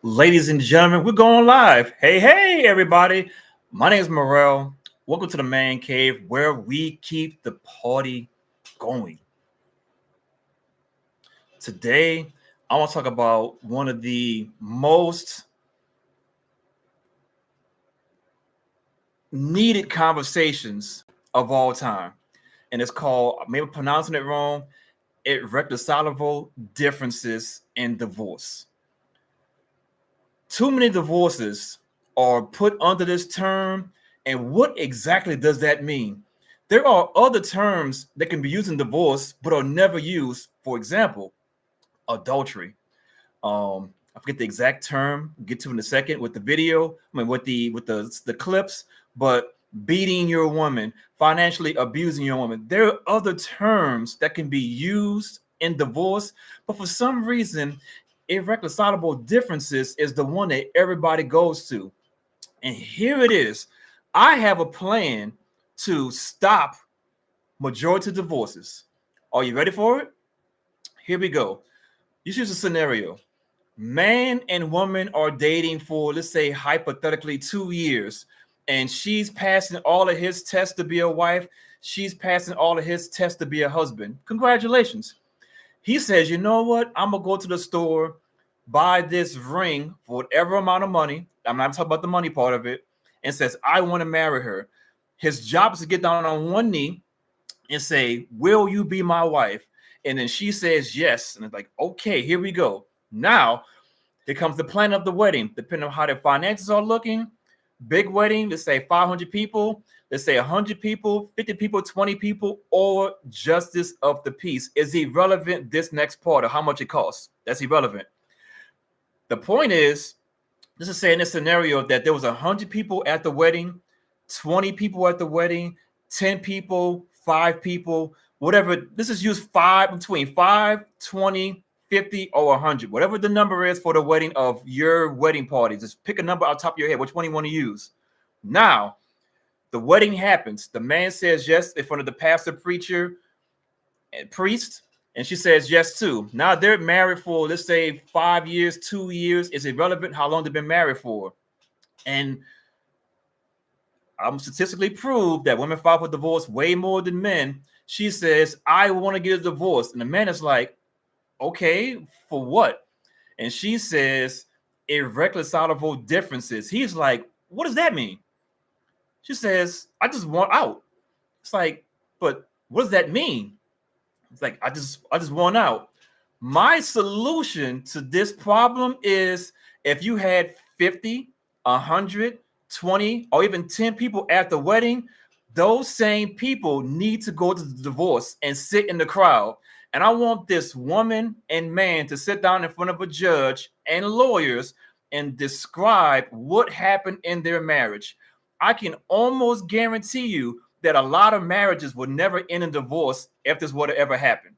Ladies and gentlemen, we're going live. Hey, everybody. My name is Morrell. Welcome to the Man Cave where we keep the party going. Today, I want to talk about one of the most needed conversations of all time. And it's called, maybe pronouncing it wrong, irreconcilable differences in divorce. Too many divorces are put under this term, and what exactly does that mean? There are other terms that can be used in divorce but are never used. For example, adultery. I forget the exact term. We'll get to in a second with the video. I mean, with the clips. But beating your woman, financially abusing your woman. There are other terms that can be used in divorce, but for some reason, irreconcilable differences is the one that everybody goes to. And here it is. I have a plan to stop majority of divorces. Are you ready for it? Here we go. You choose a scenario. Man and woman are dating for, let's say, hypothetically 2 years, and she's passing all of his tests to be a wife. She's passing all of his tests to be a husband. Congratulations. He says, you know what? I'm going to go to the store, buy this ring for whatever amount of money. I'm not talking about the money part of it. And says, I want to marry her. His job is to get down on one knee and say, will you be my wife? And then she says yes. And it's like, okay, here we go. Now, here comes the plan of the wedding. Depending on how their finances are looking, big wedding, let's say 500 people, let's say 100 people, 50 people, 20 people, or justice of the peace. Is irrelevant, this next part of how much it costs. That's irrelevant. The point is, this is saying this scenario that there was 100 people at the wedding, 20 people at the wedding, 10 people, 5 people, whatever. This is used between 5, 20, 50, or 100, whatever the number is for the wedding of your wedding party. Just pick a number out top of your head, which one you want to use. Now, the wedding happens. The man says yes in front of the pastor, preacher, and priest, and she says yes too. Now they're married for, let's say, 5 years, 2 years. It's irrelevant how long they've been married for. And I'm statistically proved that women file for divorce way more than men. She says, I want to get a divorce. And the man is like, okay, for what? And she says, irreconcilable differences. He's like, what does that mean? She says, I just want out. It's like, but what does that mean? It's like, I just want out. My solution to this problem is if you had 50, 100, 20, or even 10 people at the wedding, those same people need to go to the divorce and sit in the crowd. And I want this woman and man to sit down in front of a judge and lawyers and describe what happened in their marriage. I can almost guarantee you that a lot of marriages will never end in divorce if this were to ever happen.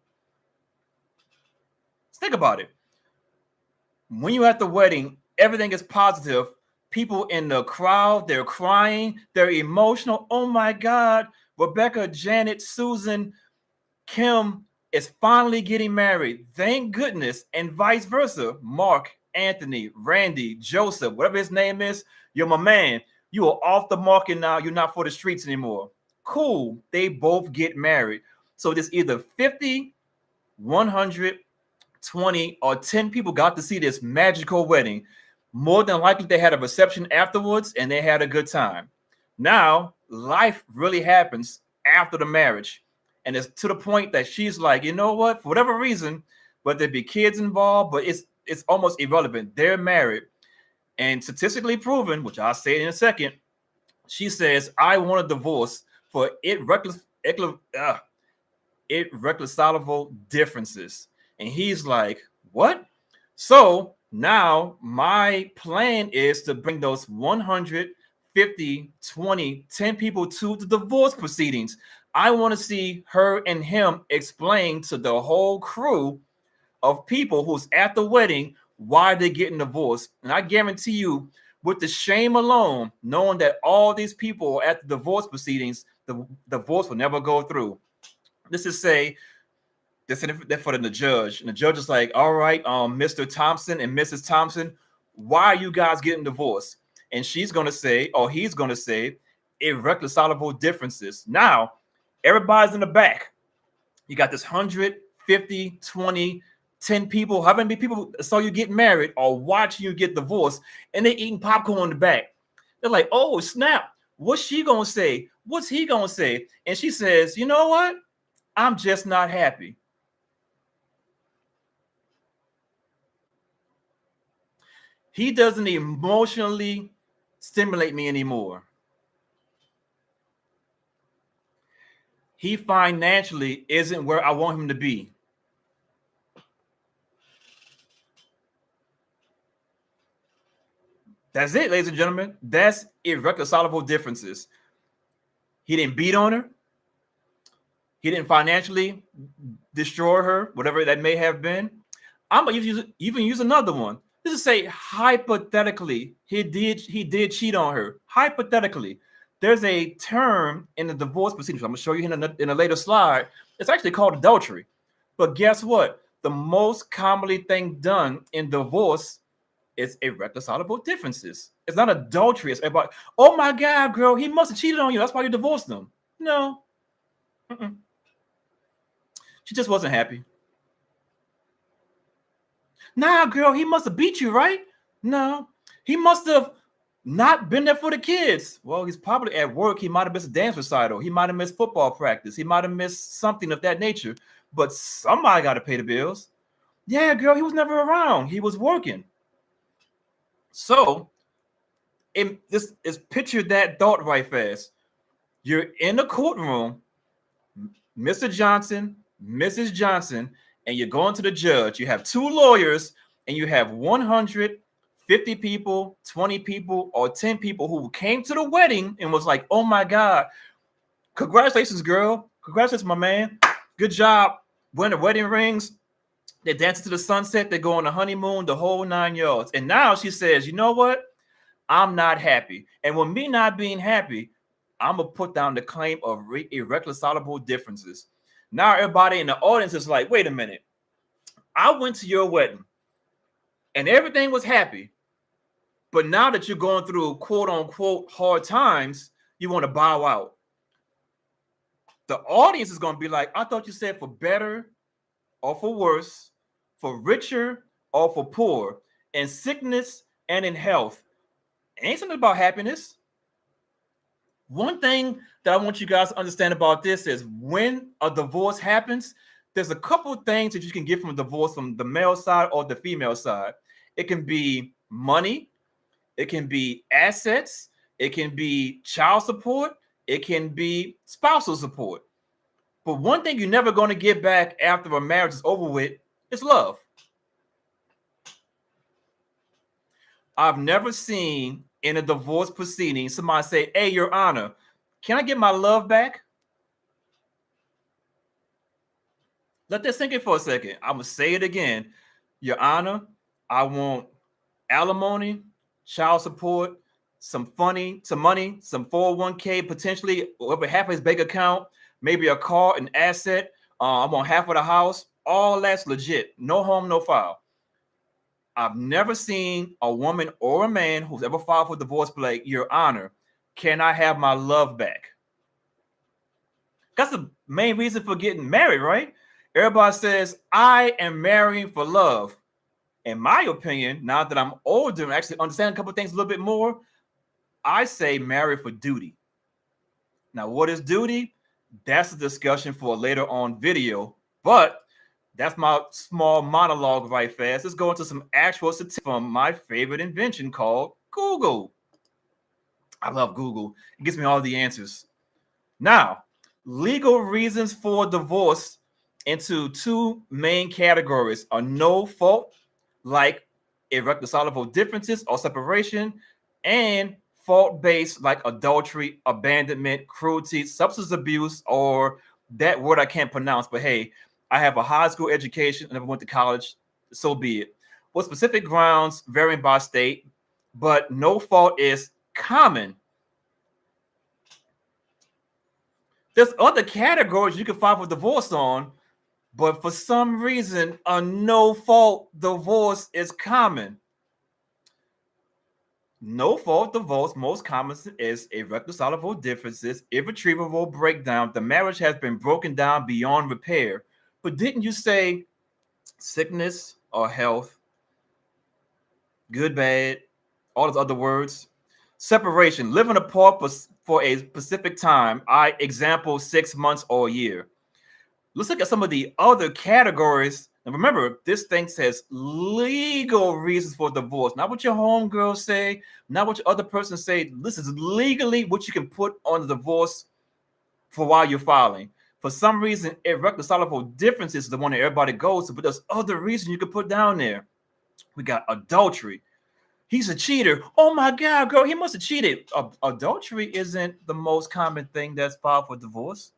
Let's think about it. When you're at the wedding, everything is positive. People in the crowd, they're crying, they're emotional. Oh my God, Rebecca, Janet, Susan, Kim is finally getting married. Thank goodness. And vice versa. Mark, Anthony, Randy, Joseph, whatever his name is, you're my man. You are off the market now. You're not for the streets anymore. Cool. They both get married. So there's either 50, 100, 20, or 10 people got to see this magical wedding. More than likely, they had a reception afterwards and they had a good time. Now, life really happens after the marriage. And it's to the point that she's like, you know what? For whatever reason, whether there be kids involved, but it's almost irrelevant. They're married. And statistically proven, which I'll say in a second, she says, I want a divorce for irreconcilable differences. And he's like, what? So now my plan is to bring those 100, 50, 20, 10 people to the divorce proceedings. I want to see her and him explain to the whole crew of people who's at the wedding why they're getting divorced. And I guarantee you, with the shame alone, knowing that all these people are at the divorce proceedings, the divorce will never go through. This is say, this is for the judge. And the judge is like, all right, Mr. Thompson and Mrs. Thompson, why are you guys getting divorced? And she's going to say, or he's going to say, irreconcilable differences. Now, everybody's in the back. You got this 150, 20, 10 people, how many people saw you get married or watching you get divorced, and they're eating popcorn in the back. They're like, oh, snap. What's she going to say? What's he going to say? And she says, you know what? I'm just not happy. He doesn't emotionally stimulate me anymore. He financially isn't where I want him to be. That's it, ladies and gentlemen. That's irreconcilable differences. He didn't beat on her. He didn't financially destroy her, whatever that may have been. I'm gonna even use another one. This is say hypothetically, he did cheat on her. Hypothetically, there's a term in the divorce procedure. I'm gonna show you in a later slide. It's actually called adultery. But guess what? The most commonly thing done in divorce is irreconcilable differences. It's not adultery. It's about, oh my God, girl, he must have cheated on you. That's why you divorced him. No. Mm-mm. She just wasn't happy. Nah, girl, he must have beat you, right? No. He must have not been there for the kids. Well, he's probably at work. He might have missed a dance recital. He might have missed football practice. He might have missed something of that nature. But somebody got to pay the bills. Yeah, girl, he was never around. He was working. So, this is picture that thought right fast. You're in the courtroom, Mr. Johnson, Mrs. Johnson, and you're going to the judge. You have two lawyers, and you have 150 people, 20 people, or 10 people who came to the wedding and was like, oh my God, congratulations, girl. Congratulations, my man. Good job. Wearing the wedding rings. They're dancing to the sunset. They go on the honeymoon, the whole 9 yards. And now she says, you know what? I'm not happy. And with me not being happy, I'm going to put down the claim of irreconcilable differences. Now everybody in the audience is like, wait a minute. I went to your wedding and everything was happy. But now that you're going through quote unquote hard times, you want to bow out. The audience is going to be like, I thought you said for better or for worse, for richer or for poor, in sickness and in health. Ain't something about happiness. One thing that I want you guys to understand about this is when a divorce happens, there's a couple of things that you can get from a divorce from the male side or the female side. It can be money. It can be assets. It can be child support. It can be spousal support. But one thing you're never going to get back after a marriage is over with is love. I've never seen in a divorce proceeding somebody say, hey, Your Honor, can I get my love back? Let that sink in for a second. I'm going to say it again. Your Honor, I want alimony, child support, some money, some 401k, potentially over half of his bank account, maybe a car, an asset. I want half of the house. All that's legit. No harm, no foul. I've never seen a woman or a man who's ever filed for divorce be like, Your Honor, can I have my love back? That's the main reason for getting married, right? Everybody says, I am marrying for love. In my opinion, now that I'm older and actually understand a couple of things a little bit more, I say marry for duty. Now, what is duty? That's a discussion for a later on video, but that's my small monologue right fast. Let's go into some actual statistics from my favorite invention called Google. I love Google. It gives me all the answers. Now, legal reasons for divorce into two main categories are no fault, like irreconcilable differences or separation, and fault-based like adultery, abandonment, cruelty, substance abuse, or that word I can't pronounce, but hey, I have a high school education, I never went to college, so be it. With specific grounds varying by state, but no fault is common. There's other categories you can file for divorce on, but for some reason, a no fault divorce is common. No fault divorce, most common is irreconcilable differences, irretrievable breakdown. The marriage has been broken down beyond repair. But didn't you say sickness or health, good, bad, all those other words? Separation, living apart for a specific time. I example 6 months or a year. Let's look at some of the other categories. And remember, this thing says legal reasons for divorce, not what your homegirls say, not what your other person say. This is legally what you can put on the divorce for while you're filing. For some reason, irreconcilable differences is the one that everybody goes to, but there's other reasons you can put down there. We got adultery. He's a cheater. Oh my God, girl, he must have cheated. Adultery isn't the most common thing that's filed for divorce.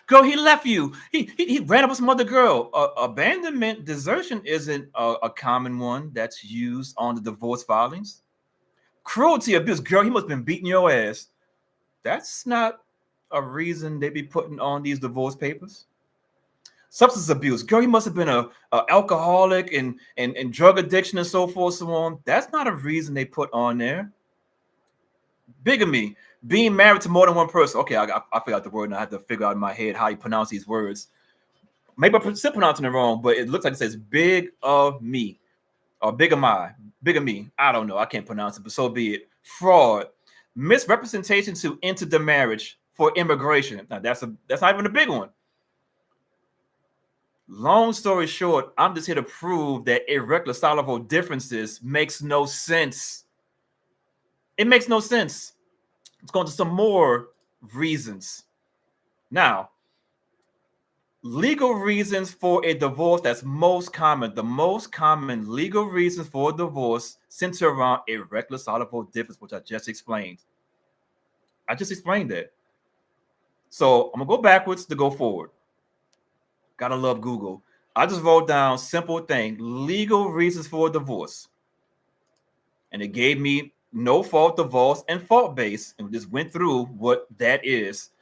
Girl, he left you. He ran up with some other girl. Abandonment, desertion isn't a common one that's used on the divorce filings. Cruelty, abuse. Girl, he must have been beating your ass. That's not a reason they be putting on these divorce papers. Substance abuse. Girl, he must have been a alcoholic and drug addiction and so forth, so on. That's not a reason they put on there. Bigamy, being married to more than one person. Okay, I forgot the word and I had to figure out in my head how you pronounce these words. Maybe I'm still pronouncing it wrong, but it looks like it says big of me or bigamy. I don't know. I can't pronounce it, but so be it. Fraud, misrepresentation to enter the marriage for immigration. Now that's not even a big one. Long story short, I'm just here to prove that irreconcilable differences makes no sense. It makes no sense. Let's go into some more reasons. Now, legal reasons for a divorce that's most common. The most common legal reasons for divorce center around irreconcilable difference, which I just explained. I just explained that. So I'm going to go backwards to go forward. Gotta love Google. I just wrote down simple thing, legal reasons for divorce. And it gave me no fault divorce and fault based, and we just went through what that is.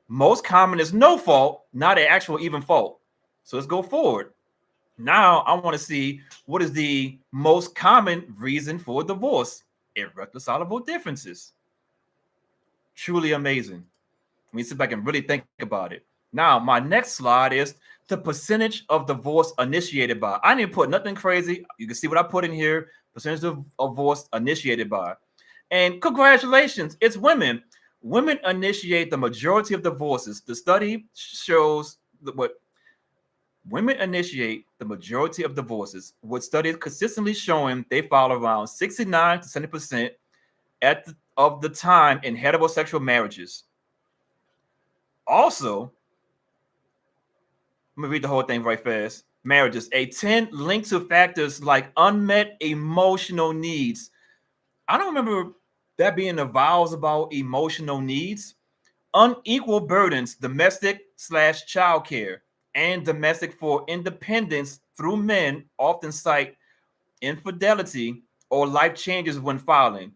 Most common is no fault, not an actual even fault. So let's go forward. Now I want to see what is the most common reason for divorce. Irreconcilable differences. Truly amazing. Let me sit back and really think about it. Now, my next slide is the percentage of divorce initiated by. I didn't put nothing crazy. You can see what I put in here. Percentage of divorce initiated by. And congratulations, it's women. Women initiate the majority of divorces. The study shows what women initiate the majority of divorces. What studies consistently showing they file around 69 to 70% of the time in heterosexual marriages. Also, I'm gonna read the whole thing right fast. Marriages, a 10 linked to factors like unmet emotional needs. I don't remember that being the vows about emotional needs. Unequal burdens, domestic/child care, and domestic for independence through men often cite infidelity or life changes when filing.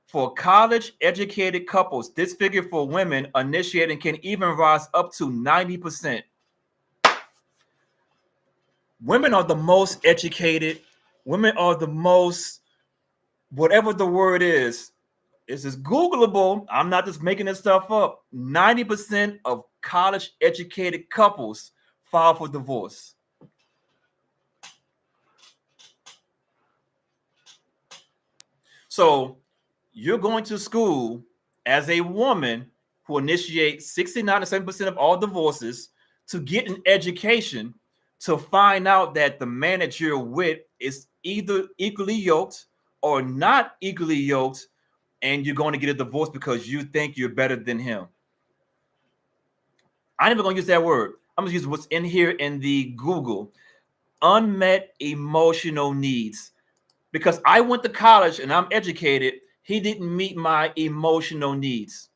For college-educated couples, this figure for women initiating can even rise up to 90%. Women are the most educated. Women are the most, whatever the word is Googleable. I'm not just making this stuff up. 90% of college-educated couples file for divorce. So you're going to school as a woman who initiates 69 to 7% of all divorces to get an education to find out that the man that you're with is either equally yoked or not equally yoked, and you're going to get a divorce because you think you're better than him. I'm never going to use that word. I'm going to use what's in here in the Google. Unmet emotional needs. Because I went to college and I'm educated, he didn't meet my emotional needs.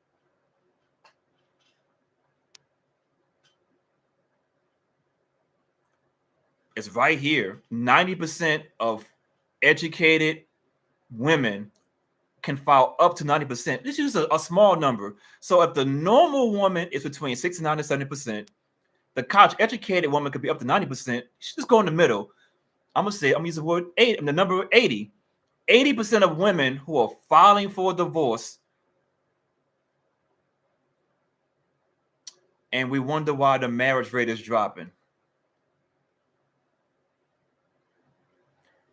It's right here. 90% of educated women can file up to 90%. This is a small number. So if the normal woman is between 69 and 70%, the college educated woman could be up to 90%. She just go in the middle. I'm gonna use the word 8, the number 80. 80% of women who are filing for divorce, and we wonder why the marriage rate is dropping.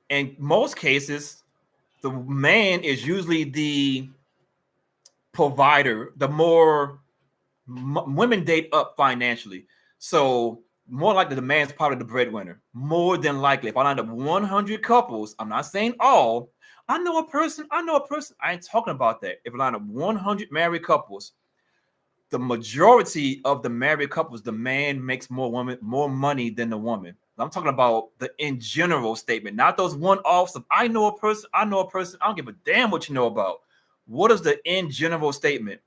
In most cases, the man is usually the provider. The more women date up financially, so more likely the man's probably the breadwinner. More than likely, if I line up 100 couples, I'm not saying all. I know a person. I ain't talking about that. If I line up 100 married couples, the majority of the married couples, the man makes more money than the woman. I'm talking about the in general statement, not those one-offs of I know a person. I don't give a damn what you know about. What is the in general statement?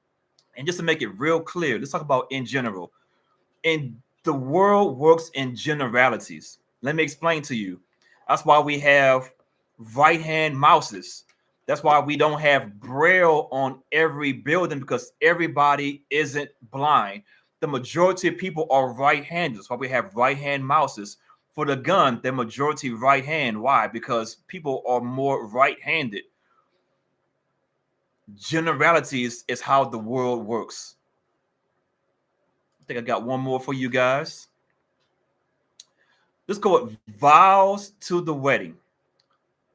And just to make it real clear, let's talk about in general. And the world works in generalities. Let me explain to you. That's why we have right hand mouses. That's why we don't have braille on every building, because everybody isn't blind. The majority of people are right-handed. That's why we have right-hand mouses. For the gun, the majority right hand. Why? Because people are more right-handed. Generalities is how the world works. I think I got one more for you guys. Let's go with vows to the wedding.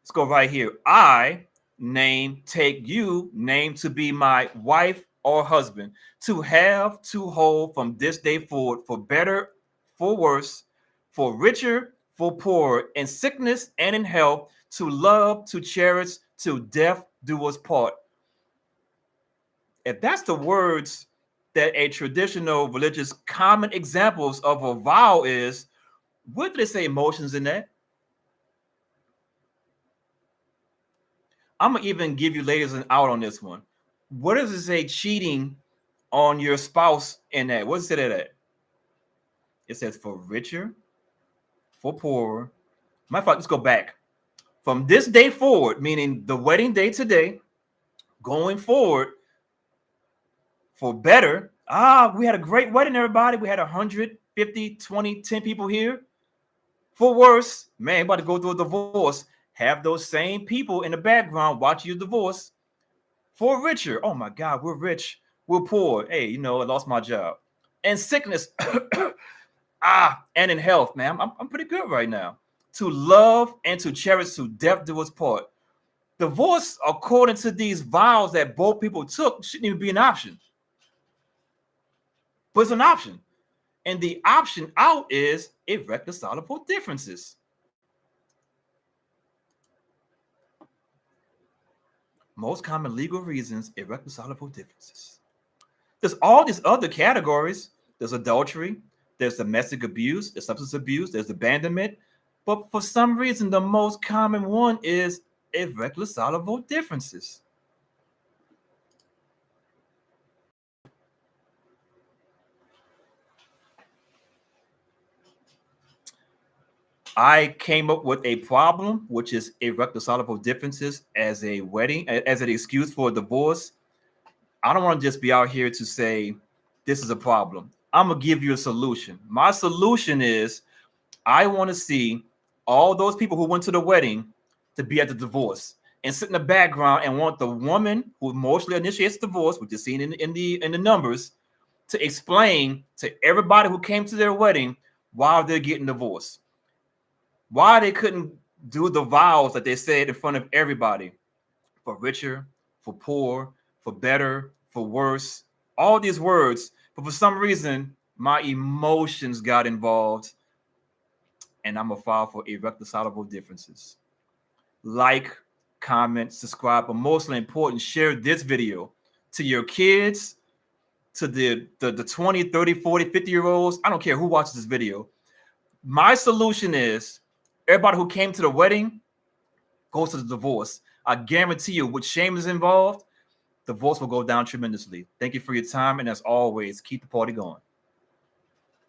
Let's go right here. I name, take you, name to be my wife or husband, to have, to hold from this day forward, for better, for worse, for richer, for poorer, in sickness and in health, to love, to cherish, till death do us part. If that's the words that a traditional religious common examples of a vow is, what do they say emotions in that? I'm gonna even give you ladies an out on this one. What does it say cheating on your spouse in that? What does it say that? It says for richer, for poorer. Matter of fact, let's go back. From this day forward, meaning the wedding day today, going forward, for better. We had a great wedding, everybody. We had 150, 20, 10 people here. For worse, man, about to go through a divorce. Have those same people in the background watch your divorce. For richer, oh my God, we're rich. We're poor. Hey, I lost my job. And sickness, and in health, man, I'm pretty good right now. To love and to cherish, to death do us part. Divorce, according to these vows that both people took, shouldn't even be an option. But it's an option. And the option out is irreconcilable differences. Most common legal reasons, irreconcilable differences. There's all these other categories. There's adultery, there's domestic abuse, there's substance abuse, there's abandonment. But for some reason, the most common one is irreconcilable differences. I came up with a problem, which is irreconcilable differences as a wedding, as an excuse for a divorce. I don't want to just be out here to say this is a problem. I'm going to give you a solution. My solution is I want to see all those people who went to the wedding to be at the divorce and sit in the background, and want the woman who mostly initiates divorce, which is seen in the numbers, to explain to everybody who came to their wedding why they're getting divorced. Why they couldn't do the vows that they said in front of everybody, for richer, for poor, for better, for worse, all these words. But for some reason, my emotions got involved, and I'm a file for irreconcilable differences. Like, comment, subscribe, but mostly important, share this video to your kids, to the 20, 30, 40, 50-year-olds. I don't care who watches this video. My solution is everybody who came to the wedding goes to the divorce. I guarantee you, with shame is involved, divorce will go down tremendously. Thank you for your time, and as always, keep the party going.